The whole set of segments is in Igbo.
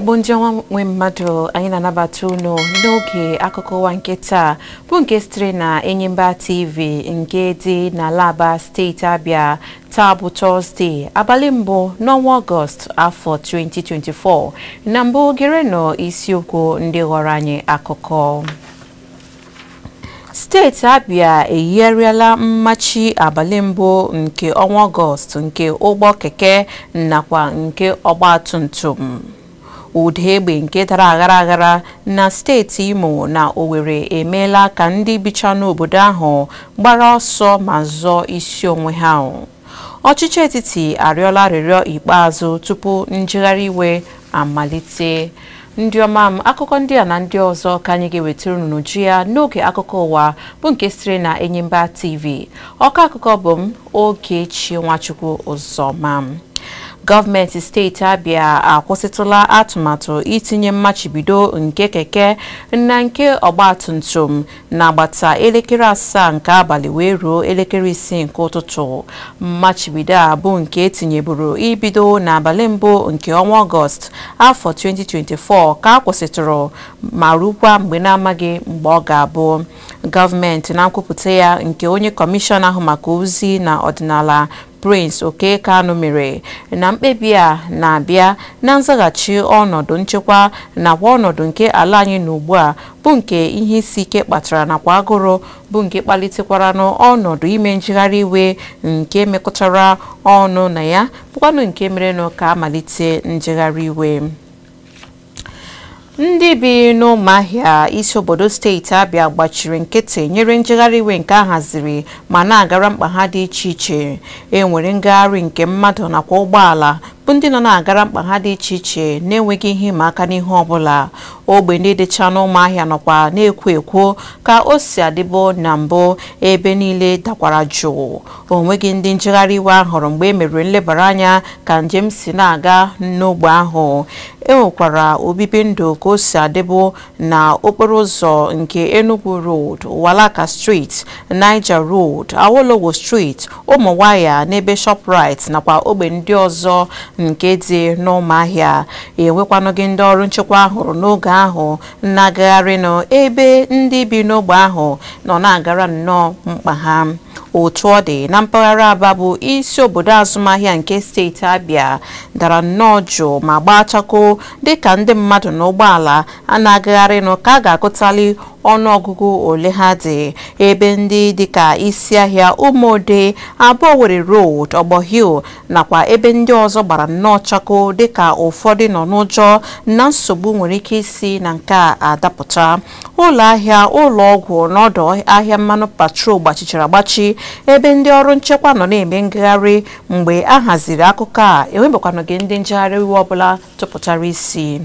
Igbo ndị ọma nwe mmadụ anyị na-anabata unu n'oge akụkọ ụwa nke taa bụ nke sitere na Enyimba TV nke dị na Laba steeti Abia. Taa bụ Tọzdee abalị mbụ n'ọnwa Ọgọst afọ 2024. Na mbụ gere nọ isiokwu ndị ghọrọ anyị akụkọ. Steeti Abia eyigharịala mmachi abalị mbụ nke ọnwa Ọgọst nke ụgbọ keke nakwa nke ọgbatumtum. Ụda egbe nke dara aghara na steeti Imo na Owerri emeela ka ndị bicha n'obodo ahụ gbara ọsọ ma zọọ isi onwe ha. Ọchịchị etiti arịọla arịrịọ ikpeazụ tupu njegharị iwe amalite. Ndị ọma m, akụkọ ndị a na ndị ọzọ ka anyị ga-ewetara unu n'uju ya n'oge akụkọ ụwa bụ nke sitere na Enyimba TV. Ọka akụkọ bụ m Ogechi Nwachukwu Ụzọma. Gọọmenti steeti Abia akwụsịtụla atụmatụ itinye mmachibido nke keke na nke ọgbatumtum n'agbata elekere 7 nke abalị wee ruo elekere 6 nke ụtụtụ. Mmachibido a bụ nke etinyeburu ibido n'abalị mbụ nke ọnwa Ọgọst afọ 2024 ka a kwụsịtụrụ ma rukwa mgbe na-amaghị mgbe ọ ga-abụ. Gọọmenti na nkwupụta ya nke onye kọmishọna ahụ maka ozi na ọdịnala Prince Okekano mere na mkpebi a na-abịa na nzaghachi ọnọdụ nchekwa nakwa ọnọdụ nke ala anyị n'ugbu a bụ nke ihe isi ike kpatara nakwa agụrụ bụ nke kpalitekwara n'ọnọdụ ime njegharị iwe nke mekọtara ọnụ na ya bụkwanụ nke mere ka amalite njegharị iwe. Ndị bi n'Ụmụahịa isi obodo steeti Abia gbachiri nkịtị nyere njegharị iwe nke ahaziri ma na-agara mkpa ha dị iche iche. Enwere ngagharị nke mmadụ nakwa ụgbọala bụ ndị nọ na-agara mkpa ha dị iche iche na-enweghị ihe ịma aka n'ihu ọbụla. Ogbe ndị dịcha n'Ụmụahịa nọkwa na-ekwo ekwo ka o si adịbụ na mbụ, ebe niile dakwara jụụ. Onweghị ndị njegharị iwe ahụrụ mgbe e mere nlebara anya ka njem si na-aga n'ogbe ahụ. Enwekwara obibi ndụ ka o si adịbụ na okporo ụzọ nke Enugu Road, Walaka Street, Niger Road, Awolowo Street, Ụmụnwaya n'ebe Shoprite nakwa ogbe ndị ọzọ nke dị n'Ụmụahịa. Enwekwanụghị ndị ọrụ nchekwa ahụrụ n'oge ahụ na-agagharị n'ebe ndị bi n'ogbe ahụ nọ na-agara nnọọ mkpa ha. Otu ọ dị, na mpaghara Aba bụ isi obodo azụmahịa nke steeti Abia dara nnọọ jụụ ma gbaa chakoo dịka ndị mmadụ na ụgbọala a na-agagharị ka a ga-agụtali ọnụọgụgụ ole ha dị. Ebe ndị dịka isi ahịa Ụmụode, Owerri Road, Ogbo Hill nakwa ebe ndị ọzọ gbara nnọọ chakoo dịka ụfọdụ nọ n'ụjọ na nsogbu nwere ike isi na nke a adapụta. Ụlọ ahịa, ụlọ ọgwụ na ọdọ ahịa mmanụ patrol gbachichara agbachi, ebe ndị ọrụ nchekwa nọ na-eme ngagharị. Mgbe a haziri akụkọ a, enwebekwanụghị ndị njegharị iwe ọbụla tụpụtara isi.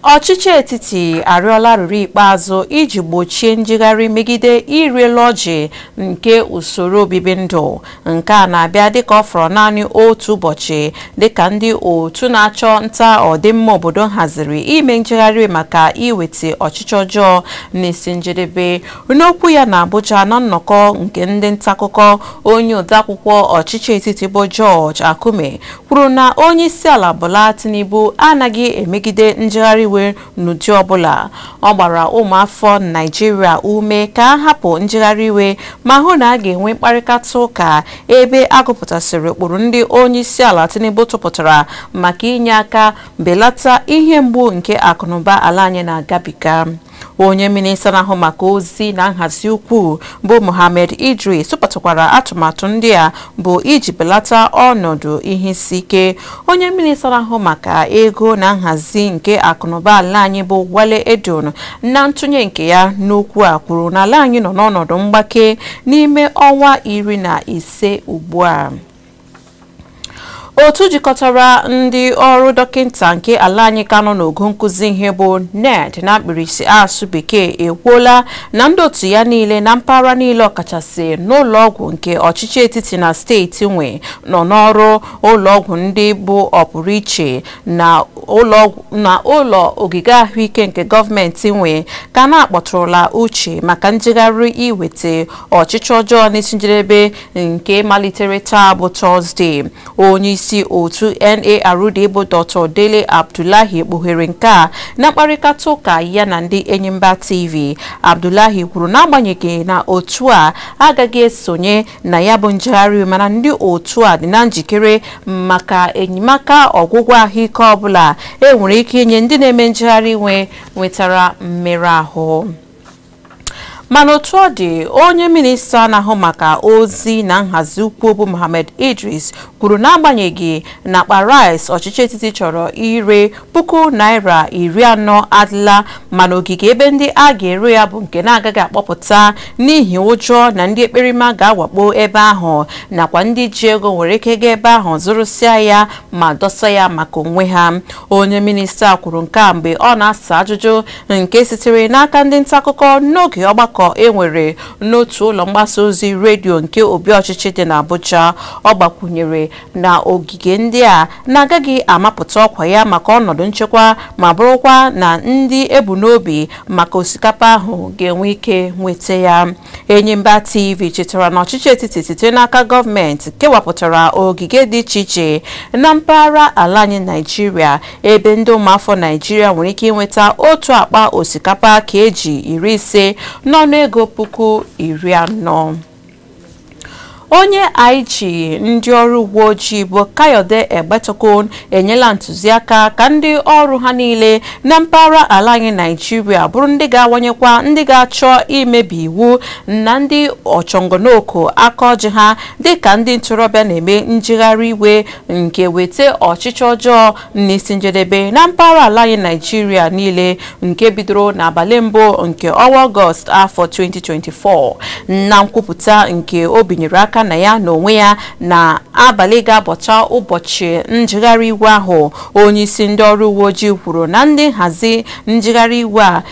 Ọchịchị etiti arịọla arịrịọ ikpeazụ iji gbochie njegharị megide iri elu ọjị nke usoro obibi ndụ. Nke a na-abịa dịka ọ fọrọ naanị otu ụbọchị dịka ndị otu na-achọ nta ọdịmma obodo haziri ime njegharị maka iweta ọchịchị ọjọọ n'isi njedebe. N'okwu ya na Abuja na nnọkọ nke ndị ntaakụkọ, onye odeakwụkwọ ọchịchị etiti bụ George Akume kwuru na onye isi ala Bola Tinubu anaghị emegide njegharị iwe n'ụdị ọbụla. Ọ gbara ụmụafọ Naịjirịa ume ka a hapụ njegharị iwe ma hụ na a ga-enwe mkparịta ụka ebe agụpụtasịrị ụkpụrụ ndị onye isi ala Tinubu tụpụtara maka inye aka belata ihe mgbu nke akụnụba ala anyị na-agabiga. Onye minista na-ahụ maka ozi na nhazi ukwu bụ Mohammed Idris tụpụtakwara atụmatụ ndị a bụ iji belata ọnọdụ ihe isi ike. Onye minista na-ahụ maka ego na nhazi nke akụnụba ala anyị bụ Wale Edun na ntụnye nke ya n'okwu a kwuru na ala anyị nọ n'ọnọdụ mgbake n'ime ọnwa 15 ugbu a. Otu jikọtara ndị ọrụ dọkịta nke ala anyị ka nọ n'ogo nkụzi ihe bụ NED na mkpirisi asụ bekee ekwuola na ndị otu ya niile na mpaghara niile ọkachasị n'ụlọọgwụ nke ọchịchị etiti na steeti nwe nọ n'ọrụ ụlọọgwụ ndị bụ ọpụrụ iche na ụlọ ogige ahụike nke gọọmenti nwe ka na-akpọtụrụla uche maka njegharị iweta ọchịchị ọjọọ n'isi njedebe nke malitere taa bụ Tọzdee. Onye isi isi otu NARD bụ Dr. Dele Abdullahi kpughere nke a na mkparịta ụka ya na ndị Enyimba TV. Abdullahi kwuru na agbanyeghị na otu a agaghị esonye na ya bụ njegharị mana ndị otu a dị na njikere maka enyemaka ọgwụgwọ ahụike ọbụla enwere ike inye ndị na-eme njegharị iwe nwetara mmerụ ahụ. Mana otu ọ dị, onye minista na-ahụ maka ozi na nhazi ukwu bụ Mohammed Idris kwuru na agbanyeghị na akpa rice ọchịchị etiti chọrọ ire ₦40 adịla mana ogige ebe ndị a ga-ere ya bụ nke na-agaghị akpọpụta n'ihi ụjọ na ndị ekperima ga-awakpo ebe ahụ nakwa ndị ji ego nwere ike gaa ebe ahụ zụrụsịa ya ma dọsa ya maka onwe ha. Onye minista kwuru nke a mgbe ọ na-asa ajụjụ nke sitere n'aka ndị nta akụkọ n'oge ọgbakọ enwere n'otu ụlọ mgbasa ozi redio nke obi ọchịchị dị n'Abuja. Ọ gbakwunyere na ogige ndị a na-agaghị amapụta ọkwa ya maka ọnọdụ nchekwa ma bụrụkwa na ndị ebu n'obi maka osikapa ahụ ga-enwe ike nweta ya. Enyimba TV chetara na ọchịchị etiti site n'aka gọọmenti kewapụtara ogige dị iche iche na mpaghara ala anyị Naịjirịa ebe ndị ụmụafọ Naịjirịa nwere ike inweta otu akpa osikapa keji 50 n'ọnụ ego $40,000. Onye IG ndị ọrụ uwe ojii bụ Kayode Egbetokun enyela ntụziaka ka ndị ọrụ ha niile na mpaghara ala anyị Naịjirịa bụrụ ndị ga-awanyekwa ndị ga-achọ imebi iwu na ndị ọchọngọnoko aka ọjị ha dịka ndị ntorobịa na-eme njegharị iwe nke weta ọchịchị ọjọọ n'isi njedebe na mpaghara ala anyị Naịjirịa niile nke bidoro n'abalị mbụ nke ọnwa Ọgọst afọ 2024. Na nkwupụta nke o binyere aka na ya n'onwe ya na abalị ga-abọcha ụbọchị njegharị iwe ahụ, onye isi ndị ọrụ uwe ojii kwuru na ndị nhazi njegharị iwe a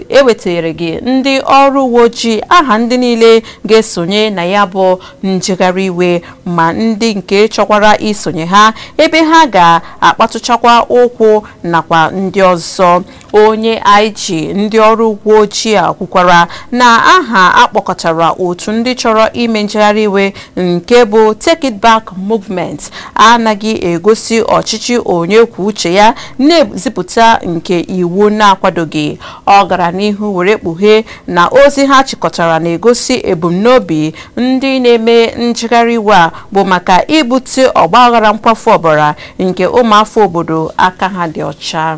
ewetara gị ndị ọrụ uwe ojii aha ndị niile ga-esonye na ya bụ njegharị iwe ma ndị nke chọkwara isonye ha ebe ha ga-akpatụchakwa ụkwụ nakwa ndị ọzọ. Onye IG ndị ọrụ uwe ojii a kwukwara na aha akpọkọtara otu ndị chọrọ ime njegharị iwe nke bụ Take It Back Movement anaghị egosi ọchịchị onye kwuo uche ya na-ezipụta nke iwu na-akwadoghị. Ọ gara n'ihu were kpughee na ozi ha chịkọtara na-egosi ebumnobi ndị na-eme njegharị iwe a bụ maka ibute ọgbaghara nkwafu ọbara nke ụmụafọ obodo aka ha dị ọcha.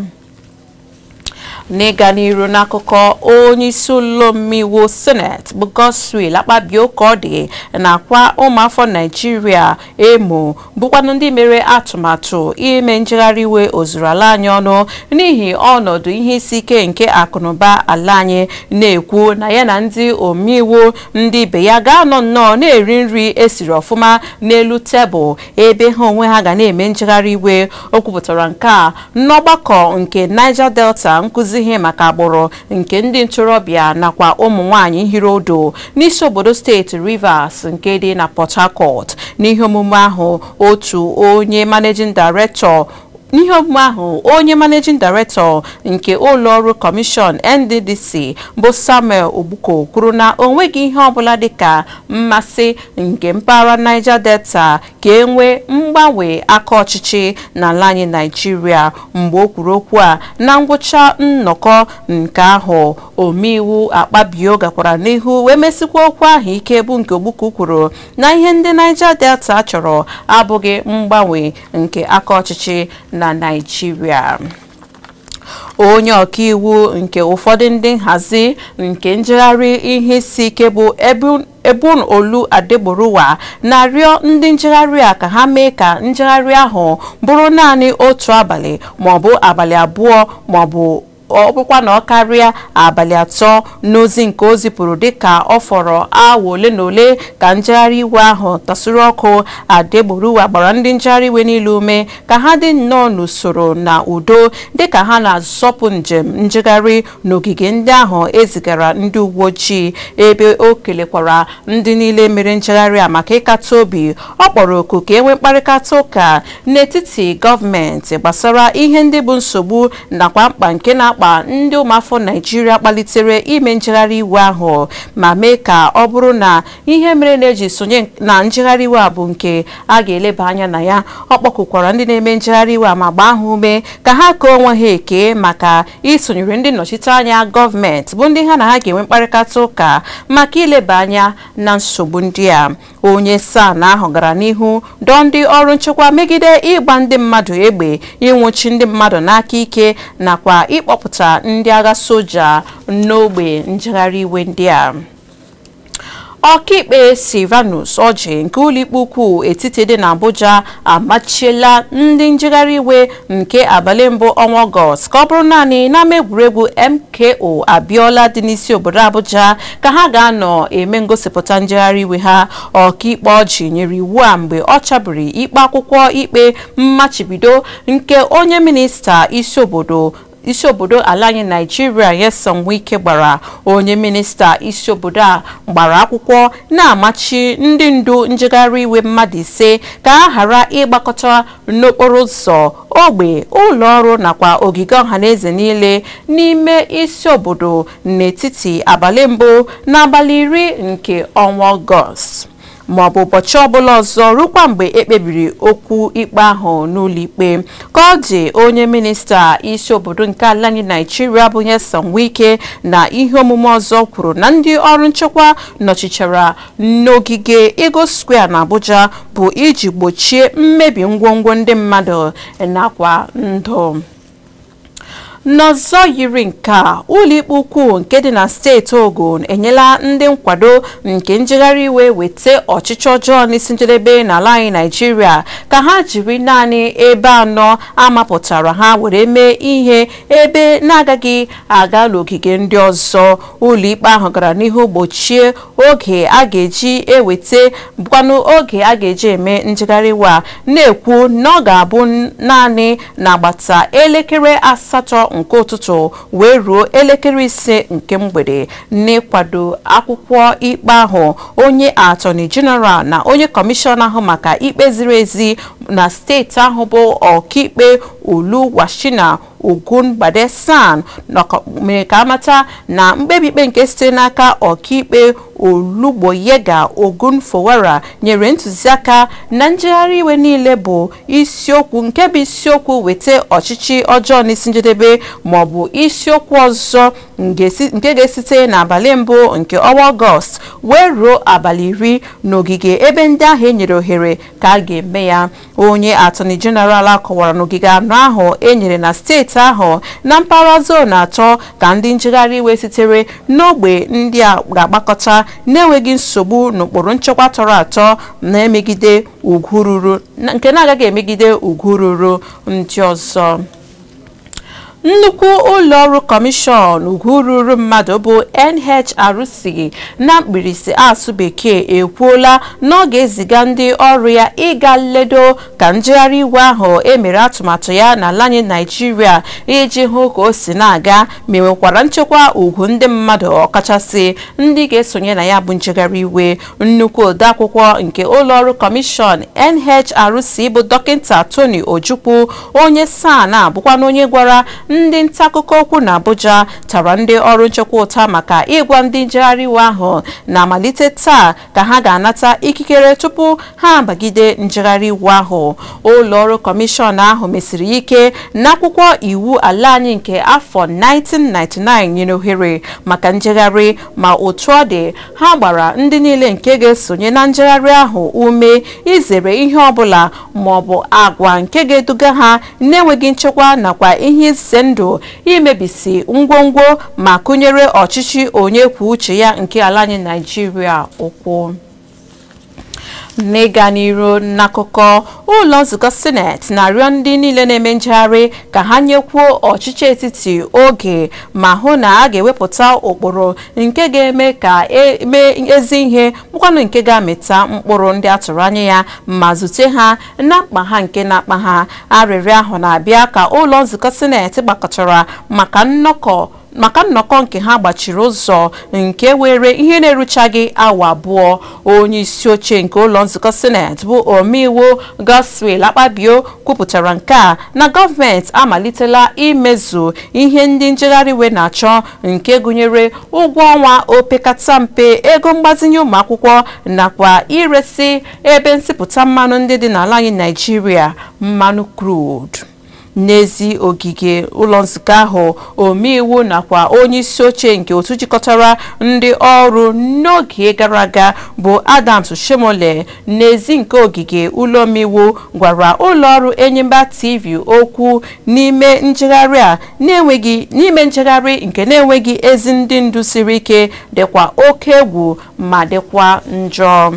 N'ịga n'iru n'akụkọ, onye isi ụlọ omeiwu Senate bụ Godswill Akpabio ka ọ dị nakwa ụmụafọ Naịjirịa emo bụkwanụ ndị mere atụmatụ ime njegharị iwe ozuru ala anyị ọnụ n'ihi ọnọdụ ihe isi ike nke akụnụba ala anyị, na-ekwu na ya na ndị omeiwu ndị ibe ya ga-anọ nnọọ na-eri nri esiri ọfụma n'elu tebụl ebe ha onwe ha ga na-eme njegharị iwe. O kwupụtara nke a n'ọgbakọ nke Niger Delta nkụzi ihe maka agbụrụ nke ndị ntorobịa nakwa ụmụ nwanyị hiri odo n'isi obodo steeti Rivers nke dị na Port Harcourt. N'ihe omume ahụ onye managing director nke ụlọọrụ kọmishọn NDDC bụ Samuel Ogbuko kwuru na onweghị ihe ọbụla dịka mmasị nke mpaghara Niger Delta ka enwee mgbanwe aka ọchịchị n'ala anyị Naịjirịa. Mgbe o kwuru okwu a na ngwụcha nnọkọ nke ahụ, omeiwu Akpabio gakwara n'ihu wee mesikwa okwu ahụ ike bụ nke Ogbuko kwuru na ihe ndị Niger Delta chọrọ abụghị mgbanwe nke aka ọchịchị na Naịjirịa. Onye ọkaiwu nke ụfọdụ ndị nhazi nke njegharị ihe isi ike bụ Ebun Olu Adegboruwa na-arịọ ndị njegharị a ka ha mee ka njegharị ahụ bụrụ naanị otu abalị maọbụ abalị abụọ maọbụ ọ bụkwa na ọ karịa abalị 3 n'ozi nke o zipụrụ dịka ọ fọrọ awa ole na ole ka njegharị iwe ahụ tasụrụ ọkụ. Adegboruwa gbara ndị njegharị iwe niile ume ka ha dị nnọọ n'usoro na udo dịka ha na-azọpụ njem njegharị n'ogige ndị ahụ ezigara ndị uwe ojii, ebe o kelekwara ndị niile mere njegharị a maka ịkata obi. Ọ kpọrọ oku ka enwee mkparịta ụka n'etiti gọọmenti gbasara ihe ndị bụ nsogbu nakwa mkpa nke na na-akpa ndị ụmụafọ Naịjirịa kpalitere ime njegharị iwe ahụ ma mee ka ọ bụrụ na ihe mere na-eji sonye na njegharị iwe a bụ nke a ga-eleba anya na ya. Ọ kpọkụkwara ndị na-eme njegharị iwe ma gbaa ha ume ka ha kee onwe ha eke maka isonyere ndị nnọchiteanya gọọmenti bụ ndị ha na ha ga-enwe mkparịta ụka maka ileba anya na nsogbu ndị a. Onye SAN ahụ gara n'ihu dọọ ndị ọrụ nchekwa megide ịgba ndị mmadụ egbe, ịnwụchi ndị mmadụ n'aka ike nakwa ịkpọpụta ndị agha soja n'ogbe njegharị iwe ndị a. Ọkaikpe Silvanus Orji nke ụlọikpe ukwu etiti dị n'Abuja amachiela ndị njegharị iwe nke abalị mbụ ọnwa Ọgọst ka ọ bụrụ naanị n'ama egwuregwu MKO Abiola dị n'isi obodo Abuja ka ha ga-anọ eme ngosipụta njegharị iwe ha. Ọkaikpe Orji nyere iwu a mgbe ọ chabiri ikpe akwụkwọ ikpe mmachibido nke onye minista isi obodo ala anyị Nigeria Wike gbara. Onye minista isi obodo a gbara akwụkwọ na-amachi ndị ndu njegharị iwe mmadụ 5 ka ha ghara ịgbakọta n'okporo ụzọ, ogbe, ụlọ ọrụ nakwa ogige ọhaneze niile n'ime isi obodo n'etiti abalị mbụ na abalị 10 nke ọnwa Ọgọst ma ọ bụ ụbọchị ọbụla ọzọ rukwa mgbe ekpebiri okwu ikpe ahụ n'ụlọikpe. Ka ọ dị, onye minista isi obodo nke ala anyị Nigeria bụ Wike na ihe omume ọzọ kwuru na ndị ọrụ nchekwa nọchichara n'ogige Eagle Square na Abuja bụ iji gbochie mmebi ngwongwo ndị mmadụ nakwa ndụ. N'ọzọ yiri nke a, ụlọikpe ukwu nke dị na steeti Ogun enyela ndị nkwado nke njegharị iwe weta ọchịchị ọjọọ n'isi njedebe n'ala anyị Nigeria ka ha jiri naanị ebe 4 amapụtara ha were mee ihe ebe na-agaghị aga n'ogige ndị ọzọ. Ụlọikpe ahụ gara n'ihu gbochie oge a ga-eji eweta bụkwanụ oge a ga-eji eme njegharị iwe a, na-ekwu na ọ ga-abụ naanị n'agbata elekere 8 nke ụtụtụ wee ruo elekere 5 nke mgbede. N'ịkwado akwụkwọ ikpe ahụ, onye Attorney General na onye kọmishọna ahụ maka ikpe ziri ezi na steeti ahụ bụ ọkaikpe Oluwashina Ogunbadesan mere ka amata na mkpebi ikpe nke site n'aka ọkaikpe Olugboyega Ogunfowara nyere ntụziaka na njegharị iwe niile bụ isiokwu nke bụ isiokwu weta ọchịchị ọjọọ n'isi njedebe ma ọ bụ isiokwu ọzọ nke ga-esite n'abalị mbụ nke ọnwa Ọgọst wee ruo abalị 10 n'ogige ebe ndị ahụ enyere ohere ka a ga-eme ya. Onye Attorney General akọwara n'ogige 4 ahụ enyere na steeti ahụ na mpaghara zone 3 ka ndị njegharị iwe sitere n'ogbe ndị a ga-agbakọta na-enweghị nsogbu n'ụkpụrụ nchekwa tọrọ atọ na-emegide ugwu ruru nke na-agaghị emegide ugwu ruru ndị ọzọ. Nnukwu ụlọọrụ kọmishọn ugwu ruru mmadụ bụ NHRC na mkpirisi asụ bekee ekwuola na ọ ga-eziga ndị ọrụ ya ịga ledo ka njegharị iwe ahụ emere atụmatụ ya n'ala anyị Nigeria iji hụ ka o si na-aga ma enwekwara nchekwa ugwu ndị mmadụ ọkachasị ndị ga-esonye na ya bụ njegharị iwe. Nnukwu odeakwụkwọ nke ụlọọrụ kọmishọn NHRC bụ Dọkịta Tony Ojukwu onye SAN bụkwa na onye gwara ndị nta akụkọ okwu na Abuja tara ndị ọrụ nchekwa ụta maka ịgwa ndị njegharị iwe ahụ na-amalite taa ka ha ga-anata ikikere tupu ha abagide njegharị iwe ahụ. Ụlọọrụ kọmishọn ahụ mesiri ike n'akwụkwọ iwu ala anyị nke afọ 1999 nyere ohere maka njegharị, ma otu ọ dị, ha gbara ndị niile nke ga-esonye na njegharị ahụ ume izere ihe ọbụla ma ọ bụ agwa nke ga-eduga ha na-enweghị nchekwa nakwa ihe ize ndụ imebisi ngwongwo ma kụnyere ọchịchị onye kwuo uche ya nke ala anyị Nigeria ụkwụ. N'ịga n'iru n'akụkọ, ụlọ nzukọ Senate na-arịọ ndị niile na-eme njegharị ka ha nyekwuo ọchịchị etiti oge ma hụ na a ga-ewepụta ụkpụrụ nke ga-eme ka eme ezi ihe bụkwanụ nke ga-amịta mkpụrụ ndị atụrụ anya ya ma zute ha na mkpa ha nke na-akpa ha. Arịrịọ ahụ na-abịa ka ụlọ nzukọ Senate gbakọtara maka nnọkọ maka nnọkọ nke ha gbachiri ụzọ nke were ihe na-eruchaghị awa abụọ. Onye isi oche nke ụlọ nzukọ Senate bụ omeiwu Godswill Akpabio kwupụtara nke a na gọọmenti amalitela imezu ihe ndị njegharị iwe na-achọ nke gụnyere ụgwọ ọnwa opekata mpe, ego mgbazinye ụmụ akwụkwọ nakwa iresi ebe nsipụta mmanụ ndị dị n'ala anyị Naịjirịa mmanụ crude. N'ezi ogige ụlọ nzukọ ahụ, omeiwu nakwa onye isi oche nke otu jikọtara ndị ọrụ n'oge gara aga bụ Adams Shemole n'ezi nke ogige ụlọ omeiwu gwara ụlọ ọrụ Enyimba TV okwu n'ime njegharị nke na-enweghị ezi ndị ndu siri ike, dịkwa oke egwu ma dịkwa njọ.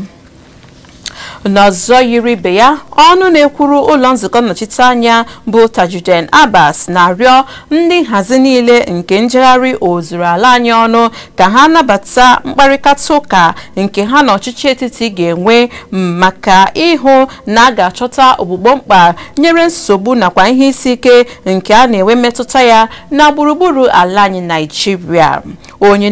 N'ọzọ yiri ibe ya, ọnụ na-ekwuru ụlọ nzukọ nnọchiteanya bụ Tajuddin Abbas na-arịọ ndị nhazi niile nke njegharị ozuru ala anyị ọnụ ka ha nabata mkparịta ụka nke ha na ọchịchị etiti ga-enwe maka ịhụ na a ga-achọta ogbugbo mkpa nyere nsogbu nakwa ihe isi ike nke a na-enwe mmetụta ya na gburugburu ala anyị Naịjirịa. Onye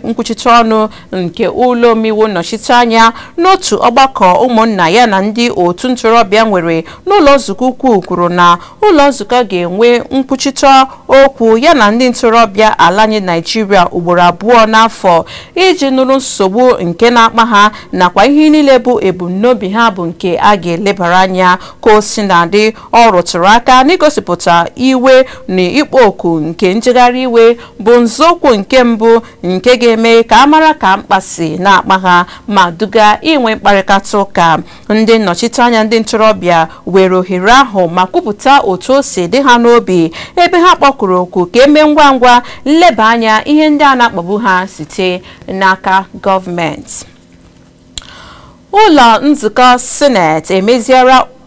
nkwuchite ọnụ nke ụlọ omeiwu nnọchiteanya n'otu ọgbakọ ụmụnna ya na ndị otu ntorobịa nwere n'ụlọ nzukọ ukwu kwuru na ụlọ nzukọ ga-enwe nkwuchite okwu ya na ndị ntorobịa ala anyị Naịjirịa ugboro abụọ n'afọ iji nụrụ nsogbu nke na-akpa ha nakwa ihe niile bụ ebumnobi ha bụ nke a ga-elebara anya. Ka o si na-adị, ọ rụtụrụ aka n'igosipụta iwe na ịkpọ oku nke njegharị iwe bụ nzọụkwụ nke mbụ nke ga-eme ka a mara ka mkpa si na-akpa ha ma duga inwe mkparịta ụka. Ndị nnọchiteanya ndị ntorobịa were ohere ahụ ma kwupụta otu o si dị ha n'obi, ebe ha kpọkụrụ oku ka eme ngwa ngwa nleba anya ihe ndị a na-akpagbu ha site n'aka gọọmenti. Ụlọ nzukọ Senate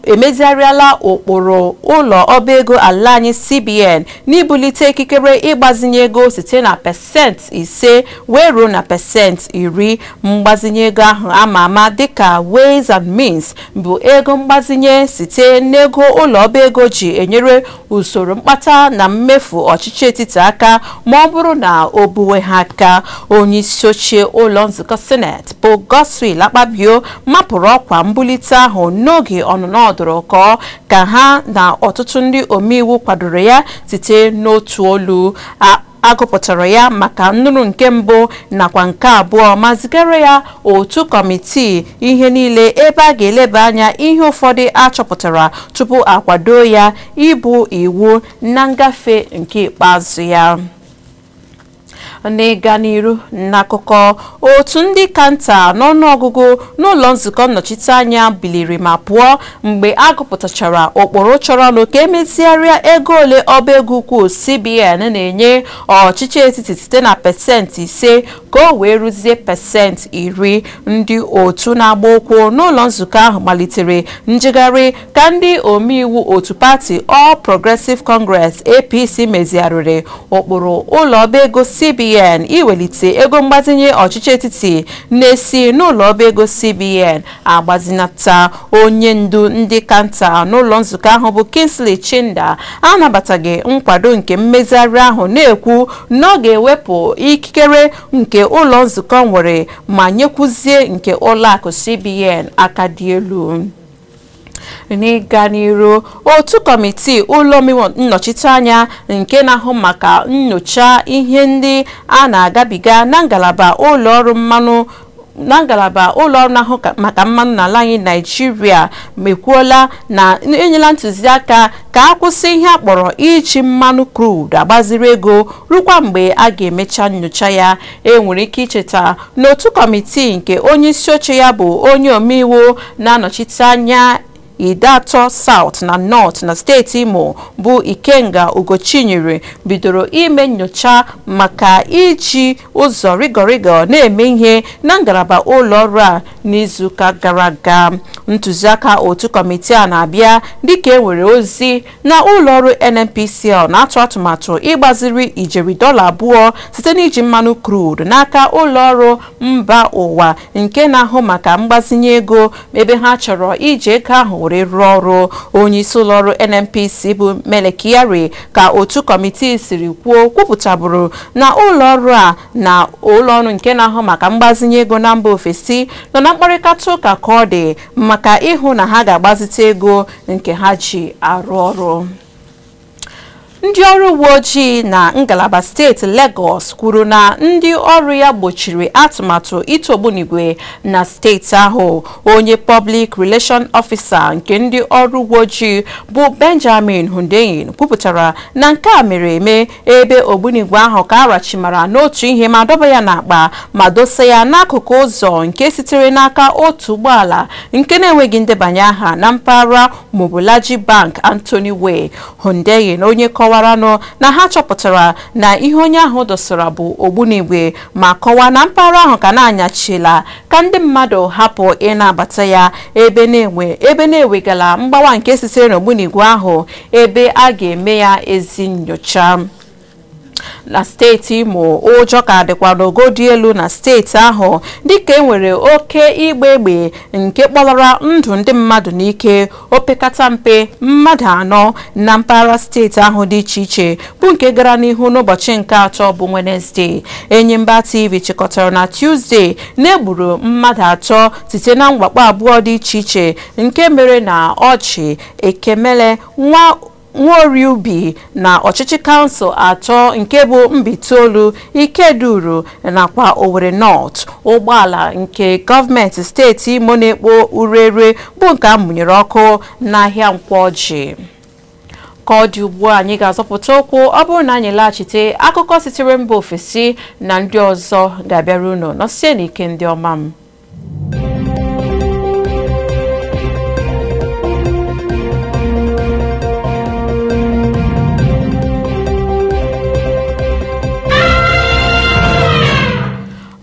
emezigharịala ụkpụrụ ụlọ ọba ego ala anyị CBN n'ibulite ikikere ịgbazinye ego site na pasentị 5 wee ruo na pasentị 10. Mgbazinye ego ahụ ama ama dịka Ways and Means bụ ego mgbazinye site n'ego ụlọ ọba ego ji enyere usoro mkpata na mmefu ọchịchị etiti aka ma ọ bụrụ na o buwe ha aka. Onye isi oche ụlọ nzukọ Senate bụ Godswill Akpabio mapụrụ ọkwa mbulite ahụ n'oge ọnụnọ ọdụrụkọ ka ha na ọtụtụ ndị omeiwu kwadoro ya site n'otu olu. Agụpụtara ya maka nnụrụ nke mbụ nakwa nke abụọ ma zigara ya otu kọmitii ihe niile ebe a ga-eleba anya ihe ụfọdụ achọpụtara tupu akwado ya ịbụ iwu na ngafe nke ikpeazụ ya. N'ịga n'iru n'akụkọ, otu ndị kanta n'ọnụọgụgụ n'ụlọ nzukọ nnọchiteanya biliri ma pụọ mgbe agụpụtachara ụkpụrụ chọrọ ka emezigharịa ego ole ọba ego ukwu CBN na-enye ọchịchị etiti site na pasentị 5 ka o wee ruzie pasentị 10. Ndị otu na-agba ụkwụ n'ụlọ nzukọ ahụ malitere njegharị ka ndị omeiwu otu pati All Progressive Congress APC mezigharịrị ụkpụrụ ụlọ ọba ego CBN iwelite ego mgbazinye ọchịchị etiti na-esi n'ụlọ ọba ego CBN agbazinata. Onye ndu ndị kanta n'ụlọ nzukọ ahụ bụ Kingsley Chinda anabataghị nkwado nke mmezigharị ahụ, na-ekwu na ọ ga-ewepụ ikikere nke ụlọ nzukọ nwere ma nyekwuzie nke ụlọakụ CBN aka dị elu. N'ịga n'iru, otu kọmitii ụlọ omeiwu nnọchiteanya nke na-ahụ maka nnyocha ihe ndị a na-agabiga na ngalaba ụlọ ọrụ na-ahụ maka mmanụ n'ala anyị Naịjirịa mekwuola na enyela ntụziaka ka akwụsị ihe akpọrọ iji mmanụ crude agbaziri ego rukwa mgbe a ga-emecha nnyocha ya. Enwere ike icheta n'otu kọmitii nke onye isi oche ya bụ onye omeiwu na-anọchite anya Idatọ South na North na steeti Imo bụ Ikenga Ugochinyere bidoro ime nnyocha maka iji ụzọ rigorigo na-eme ihe na ngalaba ụlọ ọrụ a n'izuụka gara aga. Ntụziaka otu kọmitii a na-abịa dịka enwere ozi na ụlọ ọrụ NNPCL na-atụ atụmatụ ịgbaziri ijeri $2 site n'iji mmanụ crude n'aka ụlọ ọrụ mba ụwa nke na-ahụ maka mgbazinye ego, ebe ha chọrọ iji ego ahụ were rụọ ọrụ. Onye isi ụlọ ọrụ NNPC bụ Mele Kyari ka otu kọmitii siri kwupụtaburu na ụlọ ọrụ a na ụlọ ọrụ nke na-ahụ maka mgbazinye ego na mba ofesi nọ na mkparịta ụka ka ọ dị maka ịhụ na ha ga-agbazite ego nke ha ji arụ ọrụ. Ndị ọrụ uwe ojii na ngalaba steeti Lagos kwuru na ndị ọrụ ya gbochiri atụmatụ ịtụ ogbunigwe na steeti ahụ. Onye Public Relation Officer nke ndị ọrụ uwe ojii bụ Benjamin Hundeyin kwupụtara na nke a mere eme ebe ogbunigwe ahụ ka arachimara n'otu ihe ma dọba ya n'akpa ma dosa ya n'akụkụ ụzọ nke sitere n'aka otu ụgbọala nke na-enweghị ndebanye aha na mpaghara Mobolaji Bank Anthony Way. Hundeyin onye kọwara na ha chọpụtara na ihe onye ahụ dosara bụ ogbunigwe ma kọwaa na mpaghara ahụ ka na-anyachila ka ndị mmadụ hapụ ịnabata ya ebe na-ewegala mgbawa nke sitere n'ogbunigwe ahụ ebe a ga-eme ya ezi nyocha. Na steeti Imo, ụjọ ka dịkwa n'ogo dị elu na steeti ahụ dịka enwere oke igbe egbe nke kpọlara ndụ ndị mmadụ n'ike. Opekata mpe mmadụ 4 na mpaghara steeti ahụ dị iche iche bụ nke gara n'ihu n'ụbọchị nke atọ bụ Wednesday. Enyimba TV chịkọtara na Tuesday na-egburu mmadụ 3 site na mwakpo abụọ dị iche iche nke mere na Ọchị, Ekemele, Nworiubi na ọchịchị kansụl 3 nke bụ Mbitolu, Ikeduru nakwa Owerri North. Ụgbọala nke gọọmenti steeti Imo na-ekpo urere bụ nke a mụnyere ọkụ n'ahịa Nkwọji. Ka ọ dị ugbu a anyị ga-azọpụta okwu ọ bụrụ na anyị laghachite akụkọ sitere mba ofesi na ndị ọzọ ga-abịara unu nọsie n'ike ndị ọma m.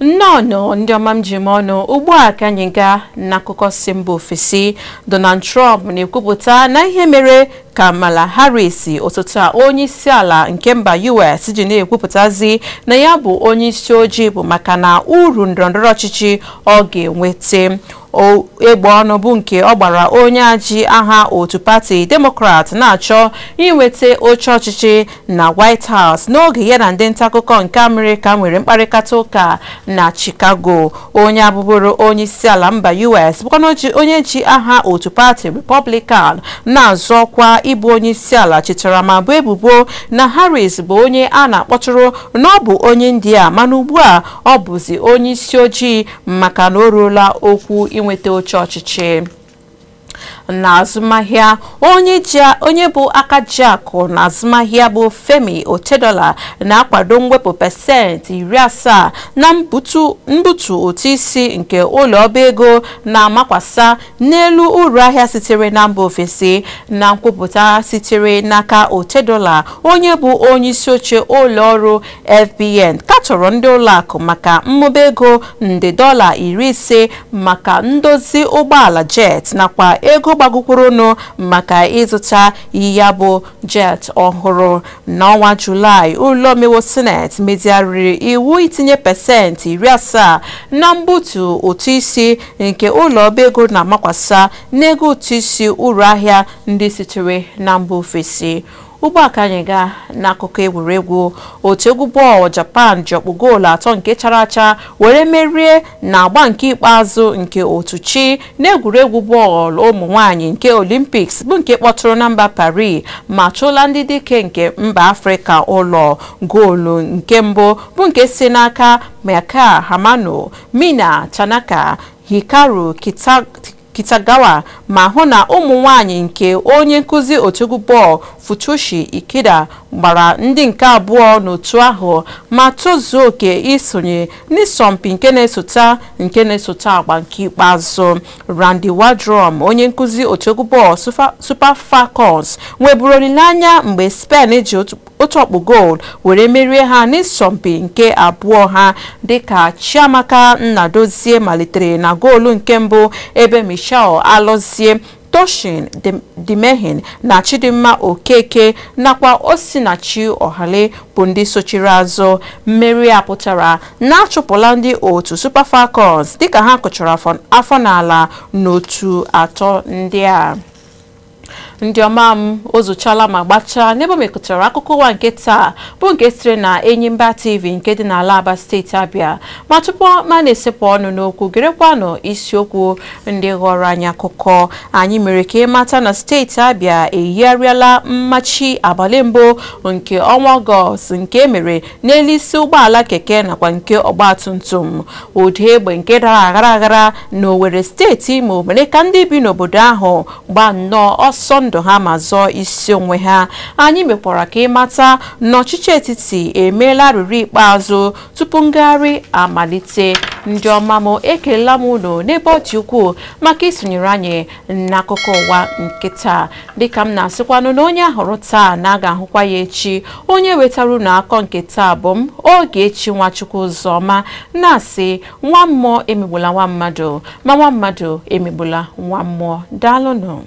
Nnọọ ndị ọma m ji m ọnụ ugbu a ka anyị gaa n'akụkọ si mba ofesi. Donald Trump na-ekwupụta na ihe mere Kamala Harris osote onye isi ala nke mba US ji na-ekwupụtazi na ya bụ onye isi ojii bụ maka na uru ndọrọndọrọ ọchịchị ọ ga-enweta. Egbe ọnụ bụ nke ọ gbara onye aji aha otu pati Democrat na-achọ inweta oche ọchịchị na White House n'oge ya na ndị nta akụkọ nke Amerịka nwere mkparịta ụka na Chicago. Onye abụbụrụ onye isi ala mba US bụkwa onye ji aha otu pati Republican na-azọ ọkwa ịbụ onye isi ala chetara ma bụ ebubo na Harris bụ onye a na-akpọtụrụ na ọ bụ onye India mana ugbu a ọ bụzi onye isi ojii maka na o ruola okwu inweta oche ọchịchị. Na azụmahịa onye bụ aka ji akụ na azụmahịa bụ Femi Otedola na-akwado mwepụ pasentị 70 na mbutu ụtụ isi nke ụlọ ọba ego na-amakwasa n'elu uru ahịa sitere na mba ofesi. Na nkwupụta sitere n'aka Otedola onye bụ onye isi oche ụlọ ọrụ FBN katọrọ ndị ụlọakụ maka mmụba ego nde $50 maka ndozi ụgbọala jet nakwa ego gbagokwurunu maka ịzụta ya bụ jet ọhụrụ. N'ọnwa Julaị, ụlọ omeiwu Senate megharịrị iwu itinye pasentị 70 na mbutu ụtụ isi nke ụlọ ọba ego na-amakwasa n'ego ụtụ isi uru ahịa ndị sitere na mba ofesi. Ugbu a ka anyị gaa n'akụkọ egwuregwu. Otu egwu bọọlụ Japan ji ọkpụ goolu 3 nke chara acha were merie na agba nke ikpeazụ nke otu chi n'egwuregwu bọọlụ ụmụ nwanyị nke Olympics bụ nke kpọtụrụ na mba Paris ma chụla ndị dike nke mba Afrịka ụlọ. Goolu nke mbụ bụ nke si n'aka Maka Hamano, Mina Tanaka, Hikaru Kitagawa ma hụ na ụmụ nwanyị nke onye nkụzi otu egwu bọọlụ Futoshi Ikeda gbara ndị nke abụọ n'otu ahụ ma tozuo oke isonye n'isọmpi nke na-esote agba nke ikpeazụ. Randy Wardrum onye nkụzi otu egwu bọọlụ Super Falcons nweburu olileanya mgbe Spain ji otu ọkpụ goolu were merie ha n'isọmpi nke abụọ ha dịka Chiamaka Nnadozie malitere na goolu nke mbụ ebe Michelle Alozie, Toshin Dimehin na Chidimma Okeke nakwa Osinachi Ohale bụ ndị sochiri azụ. Mmeri a pụtara na-achụpụla ndị otu Super Falcons dịka ha kụchara afọ n'ala n'otu atọ ndị a. ndị ọma m ozuchala ma gbachaa n'ebe mekọtara akụkọ ụwa nke taa bụ nke sitere na Enyimba TV nke dị n'ala Aba steeti Abịa ma tupu ma na-esepụ ọnụ n'okwu gerekwanụ isiokwu ndị ghọrọ anyị akụkọ anyị mere ka ịmata na steeti Abịa eyigharịala mmachi abalị mbụ nke ọnwa Ọgọst nke mere n'elu isi ụgbọala keke nakwa nke ọgbatumtum ụdị egbe nke dara aghara n'Owerri steeti Imo mere ka ndị bi n'obodo ahụ gbaa nnọọ ọsọ ndụ ha ma zọọ isi onwe ha anyị mekwara ka ịmata n'ọchịchị etiti emeela arịrị ikpeazụ tupu ngagharị amalite ndị ọma m ekelela m unu n'ebe ọ dị ukwuu maka isonyere anyị n'akụkọ ụwa nke taa dịka m na-asịkwanụ na onye ahụrụ taa na a ga-ahụkwa ya echi onye wetara unu akọ nke taa bụ m Ogechi Nwachukwu Ụzọma na-asị nwa mmụọ emegbula nwa mmadụ ma nwa mmadụ emegbula nwa mmụọ daalụnụ.